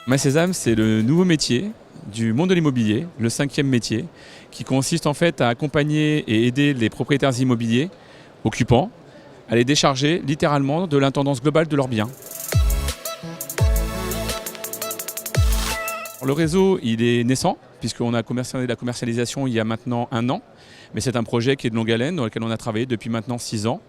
MySésame, c'est le nouveau métier du monde de l'immobilier, le 5e métier, qui consiste en fait à accompagner et aider les propriétaires immobiliers, occupants, à les décharger littéralement de l'intendance globale de leurs biens. Le réseau, il est naissant, puisqu'on a commencé la commercialisation il y a maintenant 1 an, mais c'est un projet qui est de longue haleine, dans lequel on a travaillé depuis maintenant 6 ans,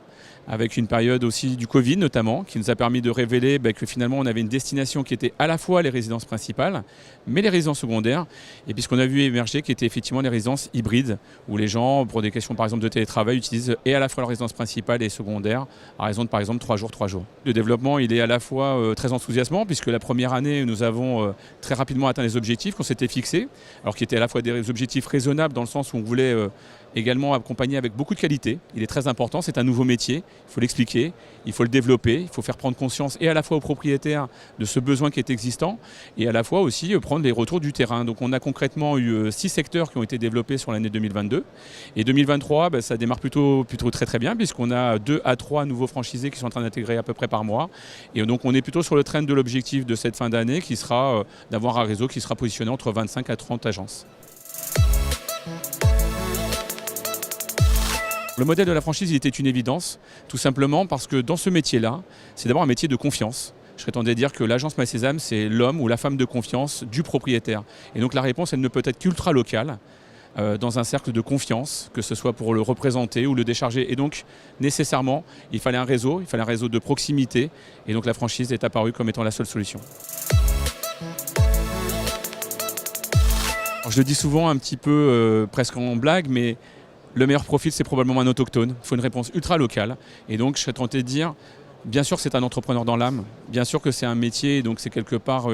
avec une période aussi du Covid notamment, qui nous a permis de révéler que finalement on avait une destination qui était à la fois les résidences principales, mais les résidences secondaires, et puis ce qu'on a vu émerger qui était effectivement les résidences hybrides, où les gens, pour des questions par exemple de télétravail, utilisent et à la fois la résidence principale et secondaire, à raison de par exemple 3 jours, 3 jours. Le développement, il est à la fois très enthousiasmant, puisque la première année, nous avons très rapidement atteint les objectifs qu'on s'était fixés, alors qui étaient à la fois des objectifs raisonnables dans le sens où on voulait également accompagner avec beaucoup de qualité. Il est très important, c'est un nouveau métier, il faut l'expliquer, il faut le développer, il faut faire prendre conscience et à la fois aux propriétaires de ce besoin qui est existant et à la fois aussi prendre les retours du terrain. Donc on a concrètement eu 6 secteurs qui ont été développés sur l'année 2022 et 2023 ça démarre plutôt très très bien, puisqu'on a 2 à 3 nouveaux franchisés qui sont en train d'intégrer à peu près par mois, et donc on est plutôt sur le trend de l'objectif de cette fin d'année qui sera d'avoir un réseau qui sera positionné entre 25 à 30 agences. Le modèle de la franchise, il était une évidence, tout simplement parce que dans ce métier-là, c'est d'abord un métier de confiance. Je serais tenté de dire que l'agence MySésame, c'est l'homme ou la femme de confiance du propriétaire. Et donc la réponse, elle ne peut être qu'ultra locale, dans un cercle de confiance, que ce soit pour le représenter ou le décharger. Et donc, nécessairement, il fallait un réseau de proximité. Et donc la franchise est apparue comme étant la seule solution. Alors, je le dis souvent un petit peu presque en blague, mais le meilleur profil, c'est probablement un autochtone. Il faut une réponse ultra locale. Et donc, je serais tenté de dire, bien sûr, c'est un entrepreneur dans l'âme. Bien sûr que c'est un métier, donc c'est quelque part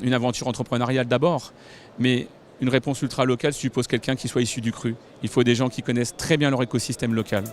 une aventure entrepreneuriale d'abord. Mais une réponse ultra locale suppose quelqu'un qui soit issu du cru. Il faut des gens qui connaissent très bien leur écosystème local.